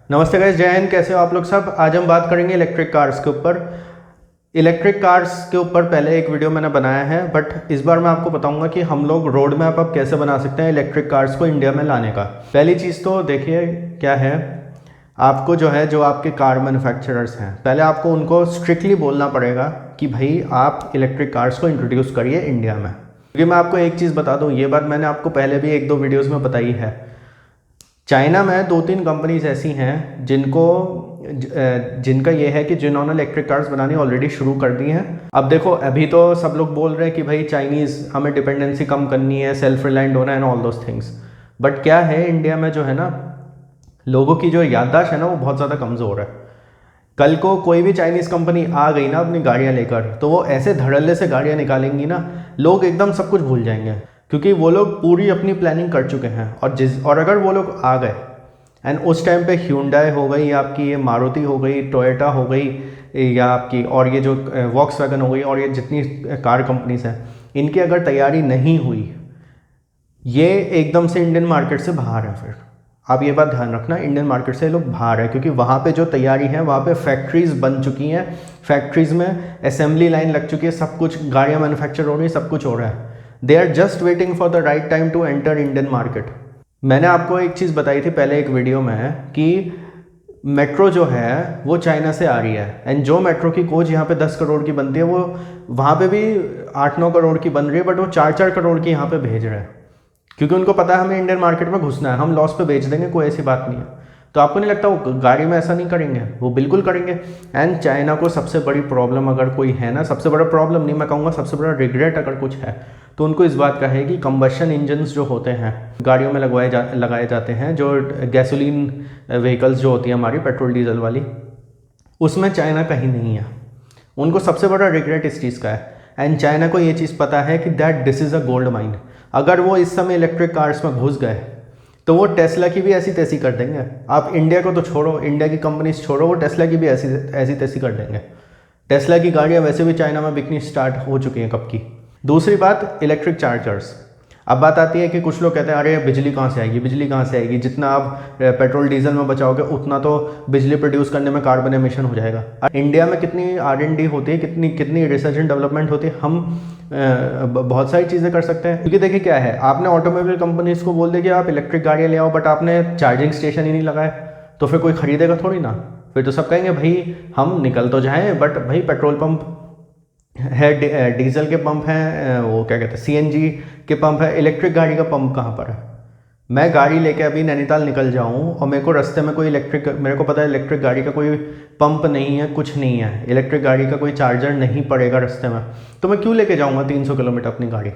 नमस्ते गाइस, जय हिंद। कैसे हो आप लोग सब। आज हम बात करेंगे इलेक्ट्रिक कार्स के ऊपर। इलेक्ट्रिक कार्स के ऊपर पहले एक वीडियो मैंने बनाया है, बट इस बार मैं आपको बताऊंगा कि हम लोग रोड मैप अब कैसे बना सकते हैं इलेक्ट्रिक कार्स को इंडिया में लाने का। पहली चीज़ तो देखिए क्या है, आपको जो आपके कार मैन्युफैक्चरर्स हैं, पहले आपको उनको स्ट्रिक्टली बोलना पड़ेगा कि भाई आप इलेक्ट्रिक कार्स को इंट्रोड्यूस करिए इंडिया में। क्योंकि मैं आपको एक चीज़ बता दूँ, ये बात मैंने आपको पहले भी एक दो वीडियोज़ में बताई है। चाइना में 2-3 कंपनीज ऐसी हैं जिनका ये है कि जिन्होंने इलेक्ट्रिक कार्स बनानी ऑलरेडी शुरू कर दी हैं। अब देखो, अभी तो सब लोग बोल रहे हैं कि भाई चाइनीज़ हमें डिपेंडेंसी कम करनी है, सेल्फ रिलायंट होना है and all those things. But क्या है, इंडिया में जो है ना, लोगों की जो याददाश्त है ना वो बहुत ज़्यादा कमज़ोर है। कल को कोई भी चाइनीज़ कंपनी आ गई ना अपनी गाड़ियाँ लेकर, तो वो ऐसे धड़ल्ले से गाड़ियाँ निकालेंगी ना, लोग एकदम सब कुछ भूल जाएंगे। क्योंकि वो लोग पूरी अपनी प्लानिंग कर चुके हैं। और अगर वो लोग आ गए एंड उस टाइम पे ह्यूंडई हो गई, आपकी ये मारुति हो गई, टोयोटा हो गई, या आपकी और ये जो वॉक्सवैगन हो गई, और ये जितनी कार कंपनीज हैं, इनकी अगर तैयारी नहीं हुई, ये एकदम से इंडियन मार्केट से बाहर है। फिर आप ये बात ध्यान रखना, इंडियन मार्केट से लोग बाहर है, क्योंकि वहाँ पे जो तैयारी है, वहाँ पे फैक्ट्रीज बन चुकी हैं, फैक्ट्रीज में असेंबली लाइन लग चुकी है, सब कुछ गाड़ियाँ मैन्युफैक्चर हो रही है, सब कुछ हो रहा है। They are just waiting for the right time to enter Indian market. मैंने आपको एक चीज़ बताई थी पहले एक वीडियो में कि मेट्रो जो है वो चाइना से आ रही है, एंड जो मेट्रो की कोच यहाँ पे 10 करोड़ की बनती है, वो वहाँ पे भी 8-9 करोड़ की बन रही है, बट वो 4-4 करोड़ की यहाँ पे भेज रहे हैं। क्योंकि उनको पता है हमें इंडियन मार्केट में घुसना है, हम लॉस पे बेच देंगे, कोई ऐसी बात नहीं है। तो आपको नहीं लगता वो गाड़ी में ऐसा नहीं करेंगे? वो बिल्कुल करेंगे। एंड चाइना को सबसे बड़ी प्रॉब्लम अगर कोई है ना, सबसे बड़ा प्रॉब्लम नहीं, मैं कहूँगा सबसे बड़ा रिग्रेट अगर कुछ है, तो उनको इस बात का है कि कंबशन इंजन्स जो होते हैं गाड़ियों में लगाए जाते हैं, जो गैसोलीन व्हीकल्स जो होती है हमारी पेट्रोल डीजल वाली, उसमें चाइना कहीं नहीं है। उनको सबसे बड़ा रिग्रेट इस चीज़ का है। एंड चाइना को ये चीज़ पता है कि that this is a gold mine. अगर वो इस समय इलेक्ट्रिक कार्स में घुस गए तो वो टेस्ला की भी ऐसी तैसी कर देंगे। आप इंडिया को तो छोड़ो, इंडिया की कंपनीज छोड़ो, वो टेस्ला की भी ऐसी तैसी कर देंगे। टेस्ला की गाड़ियाँ वैसे भी चाइना में बिकनी स्टार्ट हो चुकी हैं कब की। दूसरी बात, इलेक्ट्रिक चार्जर्स। अब बात आती है कि कुछ लोग कहते हैं अरे बिजली कहाँ से आएगी, बिजली कहाँ से आएगी, जितना आप पेट्रोल डीजल में बचाओगे उतना तो बिजली प्रोड्यूस करने में कार्बन एमिशन हो जाएगा। इंडिया में कितनी R&D होती है, कितनी रिसर्च एंड डेवलपमेंट होती है, हम बहुत सारी चीज़ें कर सकते हैं। क्योंकि देखिए क्या है, आपने ऑटोमोबाइल कंपनीज को बोल दिया कि आप इलेक्ट्रिक गाड़ियाँ ले आओ, बट आपने चार्जिंग स्टेशन ही नहीं लगाए, तो फिर कोई खरीदेगा थोड़ी ना। फिर तो सब कहेंगे भाई हम निकल तो जाएँ, बट भाई पेट्रोल पंप है, डीजल के पंप हैं, वो क्या कहते हैं CNG के पंप है, इलेक्ट्रिक गाड़ी का पंप कहाँ पर है? मैं गाड़ी लेके अभी नैनीताल निकल जाऊँ और मेरे को रास्ते में कोई मेरे को पता है इलेक्ट्रिक गाड़ी का कोई पंप नहीं है, कुछ नहीं है, इलेक्ट्रिक गाड़ी का कोई चार्जर नहीं पड़ेगा रास्ते में, तो मैं क्यों लेके जाऊँगा 300 किलोमीटर अपनी गाड़ी?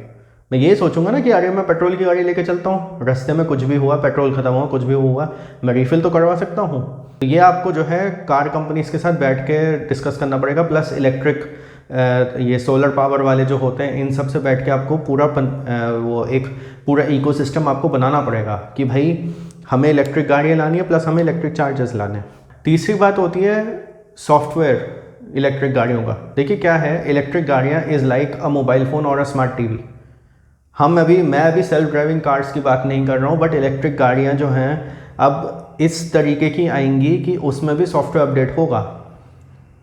मैं ये सोचूंगा ना कि अरे मैं पेट्रोल की गाड़ी लेके चलता हूँ, रास्ते में कुछ भी हुआ, पेट्रोल खत्म हुआ, कुछ भी हुआ, मैं रिफिल तो करवा सकता हूँ। तो ये आपको जो है कार कंपनीज के साथ बैठ के डिस्कस करना पड़ेगा। प्लस इलेक्ट्रिक ये सोलर पावर वाले जो होते हैं, इन सब से बैठ के आपको वो एक पूरा इकोसिस्टम आपको बनाना पड़ेगा कि भाई हमें इलेक्ट्रिक गाड़ियाँ लानी है, प्लस हमें इलेक्ट्रिक चार्जर्स लाने हैं। तीसरी बात होती है सॉफ्टवेयर इलेक्ट्रिक गाड़ियों का। देखिए क्या है, इलेक्ट्रिक गाड़ियाँ is like a mobile phone और अ स्मार्ट टीवी। मैं अभी सेल्फ ड्राइविंग कार्स की बात नहीं कर रहा हूँ, बट इलेक्ट्रिक गाड़ियाँ जो हैं अब इस तरीके की आएंगी कि उसमें भी सॉफ्टवेयर अपडेट होगा।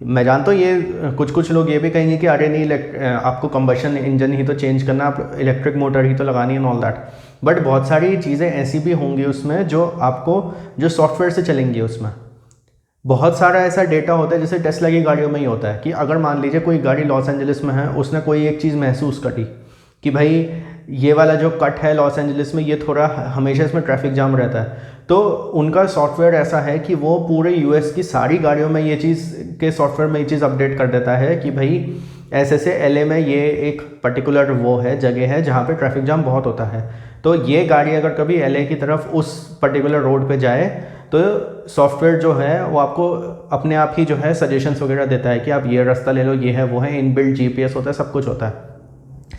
मैं जानता हूँ ये कुछ लोग ये भी कहेंगे कि अरे नहीं, आपको कंबशन इंजन ही तो चेंज करना, आप इलेक्ट्रिक मोटर ही तो लगानी है ऑल दैट। बट बहुत सारी चीज़ें ऐसी भी होंगी उसमें जो सॉफ्टवेयर से चलेंगी। उसमें बहुत सारा ऐसा डेटा होता है, जैसे टेस्ला की गाड़ियों में ही होता है कि अगर मान लीजिए कोई गाड़ी लॉस एंजलिस में है, उसने कोई एक चीज़ महसूस करी कि भाई ये वाला जो कट है लॉस एंजलिस में, ये थोड़ा हमेशा इसमें ट्रैफिक जाम रहता है, तो उनका सॉफ्टवेयर ऐसा है कि वो पूरे US की सारी गाड़ियों में ये चीज़ के सॉफ्टवेयर में ये चीज़ अपडेट कर देता है कि भाई ऐसे LA में ये एक पर्टिकुलर वो है, जगह है जहाँ पे ट्रैफिक जाम बहुत होता है, तो ये गाड़ी अगर कभी LA की तरफ उस पर्टिकुलर रोड पे जाए तो सॉफ्टवेयर जो है वो आपको अपने आप ही जो है सजेशंस वगैरह देता है कि आप ये रास्ता ले लो, ये है वो है, इनबिल्ट GPS होता है, सब कुछ होता है,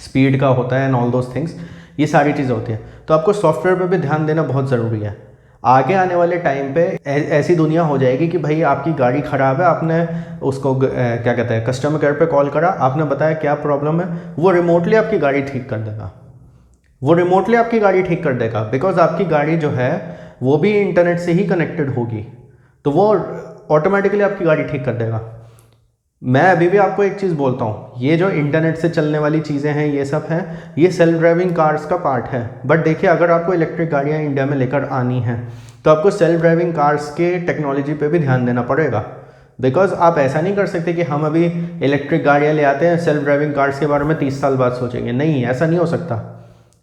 स्पीड का होता है एंड ऑल दोज थिंग्स, ये सारी चीज़ें होती हैं। तो आपको सॉफ्टवेयर पे भी ध्यान देना बहुत ज़रूरी है। आगे आने वाले टाइम पे ऐसी दुनिया हो जाएगी कि भाई आपकी गाड़ी ख़राब है, आपने उसको क्या कहते हैं कस्टमर केयर पे कॉल करा, आपने बताया क्या प्रॉब्लम है, वो रिमोटली आपकी गाड़ी ठीक कर देगा। बिकॉज आपकी गाड़ी जो है वो भी इंटरनेट से ही कनेक्टेड होगी। तो वो ऑटोमेटिकली आपकी गाड़ी ठीक कर देगा। मैं अभी भी आपको एक चीज़ बोलता हूँ, ये जो इंटरनेट से चलने वाली चीज़ें हैं ये सब हैं, ये सेल्फ ड्राइविंग कार्स का पार्ट है। बट देखिए, अगर आपको इलेक्ट्रिक गाड़ियाँ इंडिया में लेकर आनी हैं तो आपको सेल्फ ड्राइविंग कार्स के टेक्नोलॉजी पे भी ध्यान देना पड़ेगा। बिकॉज आप ऐसा नहीं कर सकते कि हम अभी इलेक्ट्रिक गाड़ियाँ ले आते हैं, सेल्फ ड्राइविंग कार्स के बारे में 30 साल बाद सोचेंगे। नहीं, ऐसा नहीं हो सकता।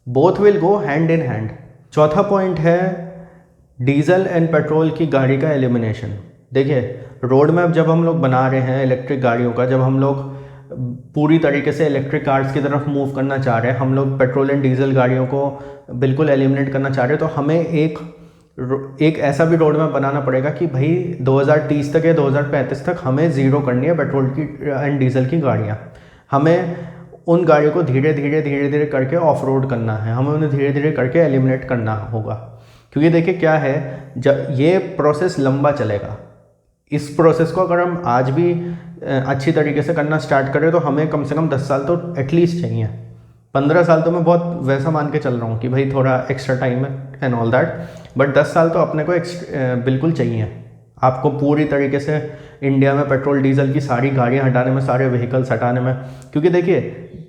Both will go hand in hand. चौथा पॉइंट है डीजल एंड पेट्रोल की गाड़ी का एलिमिनेशन। देखिए, रोड मैप जब हम लोग बना रहे हैं इलेक्ट्रिक गाड़ियों का, जब हम लोग पूरी तरीके से इलेक्ट्रिक कार्स की तरफ मूव करना चाह रहे हैं, हम लोग पेट्रोल एंड डीजल गाड़ियों को बिल्कुल एलिमिनेट करना चाह रहे हैं, तो हमें एक ऐसा भी रोड मैप बनाना पड़ेगा कि भाई 2030 तक या 2035 तक हमें ज़ीरो करनी है पेट्रोल की एंड डीजल की गाड़ियाँ। हमें उन गाड़ियों को धीरे धीरे करके ऑफ रोड करना है, हमें उन्हें धीरे धीरे करके एलिमिनेट करना होगा। क्योंकि देखिए क्या है, जब ये प्रोसेस लंबा चलेगा, इस प्रोसेस को अगर हम आज भी अच्छी तरीके से करना स्टार्ट करें तो हमें कम से कम 10 साल तो एटलीस्ट चाहिए। 15 साल तो मैं बहुत वैसा मान के चल रहा हूँ कि भाई थोड़ा एक्स्ट्रा टाइम है एंड ऑल दैट, बट 10 साल तो अपने को बिल्कुल चाहिए आपको पूरी तरीके से इंडिया में पेट्रोल डीजल की सारी गाड़ियाँ हटाने में, सारे व्हीकल्स हटाने में। क्योंकि देखिए,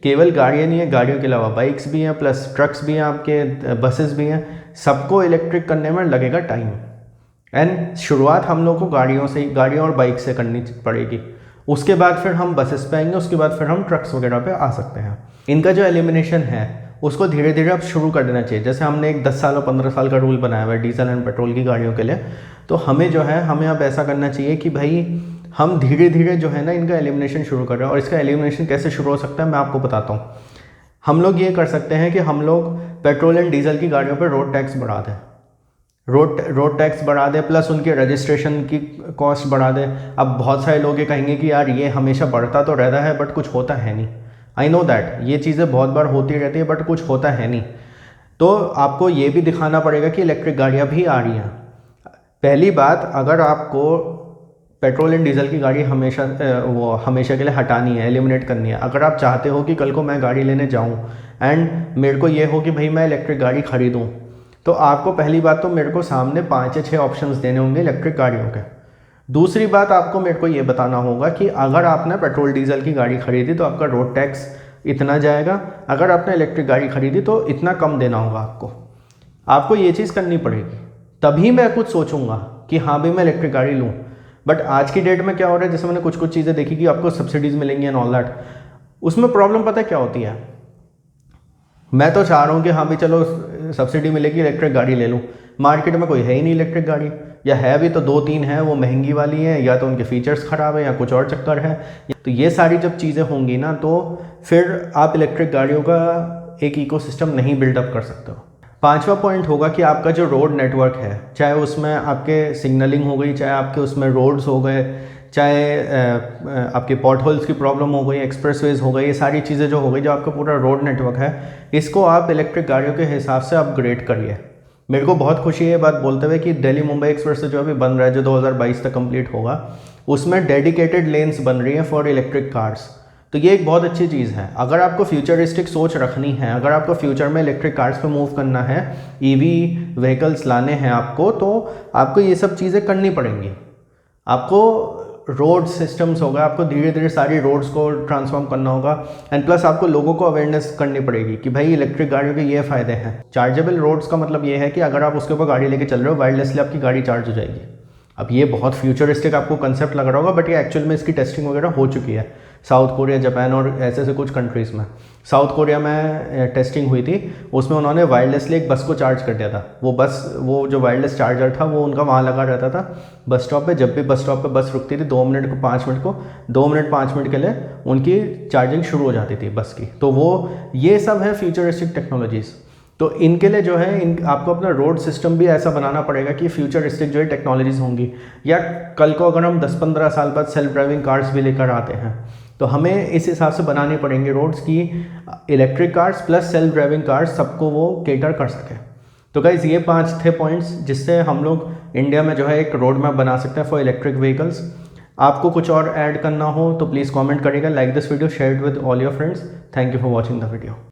केवल गाड़ियाँ नहीं है, गाड़ियों के अलावा बाइक्स भी हैं, प्लस ट्रक्स भी हैं, आपके बसेस भी हैं, सबको इलेक्ट्रिक करने में लगेगा टाइम। एंड शुरुआत हम लोग को गाड़ियों और बाइक से करनी पड़ेगी। उसके बाद फिर हम बसेस पे आएंगे, उसके बाद फिर हम ट्रक्स वगैरह पे आ सकते हैं। इनका जो एलिमिनेशन है उसको धीरे धीरे अब शुरू कर देना चाहिए। जैसे हमने एक 10 साल और 15 साल का रूल बनाया हुआ है डीजल एंड पेट्रोल की गाड़ियों के लिए, तो हमें जो है हमें अब ऐसा करना चाहिए कि भाई हम धीरे धीरे जो है ना इनका एलिमिनेशन शुरू कर रहे हैं। और इसका एलिमिनेशन कैसे शुरू हो सकता है मैं आपको बताता हूँ। हम लोग ये कर सकते हैं कि हम लोग पेट्रोल एंड डीजल की गाड़ियों पर रोड टैक्स बढ़ा दें, रोड टैक्स बढ़ा दें, प्लस उनके रजिस्ट्रेशन की कॉस्ट बढ़ा दें। अब बहुत सारे लोग ये कहेंगे कि यार ये हमेशा बढ़ता तो रहता है बट कुछ होता है नहीं। आई नो दैट ये चीज़ें बहुत बार होती रहती है बट कुछ होता है नहीं। तो आपको ये भी दिखाना पड़ेगा कि इलेक्ट्रिक गाड़ियाँ भी आ रही हैं। पहली बात, अगर आपको पेट्रोल एंड डीजल की गाड़ी हमेशा के लिए हटानी है, एलिमिनेट करनी है, अगर आप चाहते हो कि कल को मैं गाड़ी लेने जाऊँ एंड मेरे को ये हो कि भाई मैं इलेक्ट्रिक गाड़ी खरीदूँ, तो आपको पहली बात तो मेरे को सामने 5 या 6 ऑप्शंस देने होंगे इलेक्ट्रिक गाड़ियों के। दूसरी बात, आपको मेरे को ये बताना होगा कि अगर आपने पेट्रोल डीजल की गाड़ी खरीदी तो आपका रोड टैक्स इतना जाएगा, अगर आपने इलेक्ट्रिक गाड़ी खरीदी तो इतना कम देना होगा आपको ये चीज़ करनी पड़ेगी। तभी मैं कुछ सोचूंगा कि हाँ भाई मैं इलेक्ट्रिक गाड़ी लूँ। बट आज की डेट में क्या हो रहा है, जैसे मैंने कुछ चीज़ें देखी कि आपको सब्सिडीज़ मिलेंगी एंड ऑल दैट, उसमें प्रॉब्लम पता है क्या होती है। मैं तो चाह रहा हूँ कि हाँ भाई चलो सब्सिडी मिलेगी, इलेक्ट्रिक गाड़ी ले लूँ। मार्केट में कोई है ही नहीं इलेक्ट्रिक गाड़ी, या है भी तो 2-3 हैं, वो महंगी वाली हैं, या तो उनके फीचर्स ख़राब है, या कुछ और चक्कर है। तो ये सारी जब चीज़ें होंगी ना, तो फिर आप इलेक्ट्रिक गाड़ियों का एक इकोसिस्टम नहीं बिल्डअप कर सकते हो। 5वां पॉइंट होगा कि आपका जो रोड नेटवर्क है, चाहे उसमें आपके सिग्नलिंग हो गई, चाहे आपके उसमें रोड्स हो गए, चाहे आपके पॉट होल्स की प्रॉब्लम हो गई, एक्सप्रेसवेज हो गई, ये सारी चीज़ें जो हो गई, जो आपका पूरा रोड नेटवर्क है, इसको आप इलेक्ट्रिक गाड़ियों के हिसाब से अपग्रेड करिए। मेरे को बहुत खुशी है ये बात बोलते हुए कि दिल्ली मुंबई एक्सप्रेस जो अभी बन रहा है, जो 2022 तक कंप्लीट होगा, उसमें डेडिकेटेड लेन्स बन रही हैं फॉर इलेक्ट्रिक कार्स। तो ये एक बहुत अच्छी चीज़ है। अगर आपको फ्यूचरिस्टिक सोच रखनी है, अगर आपको फ्यूचर में इलेक्ट्रिक कार्स पे मूव करना है, ईवी व्हीकल्स लाने हैं आपको, तो आपको ये सब चीज़ें करनी पड़ेंगी। आपको रोड सिस्टम्स होगा, आपको धीरे धीरे सारी रोड्स को ट्रांसफॉर्म करना होगा, एंड प्लस आपको लोगों को अवेयरनेस करनी पड़ेगी कि भाई इलेक्ट्रिक गाड़ियों के ये फ़ायदे हैं। चार्जेबल रोड्स का मतलब ये है कि अगर आप उसके ऊपर गाड़ी लेके चल रहे हो, वायरलेसली आपकी गाड़ी चार्ज हो जाएगी। अब ये बहुत फ्यूचरिस्टिक आपको कंसेप्ट लग रहा होगा, बट ये एक्चुअल में इसकी टेस्टिंग वगैरह हो चुकी है साउथ कोरिया, जापान और ऐसे कुछ कंट्रीज़ में। साउथ कोरिया में टेस्टिंग हुई थी, उसमें उन्होंने वायरलेसली एक बस को चार्ज कर दिया था। वो जो वायरलेस चार्जर था वो उनका वहाँ लगा रहता था बस स्टॉप पे। जब भी बस स्टॉप पे बस रुकती थी 2 मिनट 5 मिनट के लिए उनकी चार्जिंग शुरू हो जाती थी बस की। तो ये सब है फ्यूचरिस्टिक टेक्नोलॉजीज़। तो इनके लिए जो है आपको अपना रोड सिस्टम भी ऐसा बनाना पड़ेगा कि फ्यूचरिस्टिक जो है टेक्नोलॉजीज़ होंगी, या कल को अगर हम 10-15 साल बाद सेल्फ ड्राइविंग कार्स भी लेकर आते हैं तो हमें इस हिसाब से बनाने पड़ेंगे रोड्स की electric cars plus self driving cars सबको वो केटर कर सके। तो गाइज़ ये 5 थे पॉइंट्स जिससे हम लोग इंडिया में जो है एक रोड मैप बना सकते हैं फॉर इलेक्ट्रिक व्हीकल्स। आपको कुछ और ऐड करना हो तो प्लीज़ कमेंट करिएगा। Like this video, share it with all your friends. Thank you for watching the video.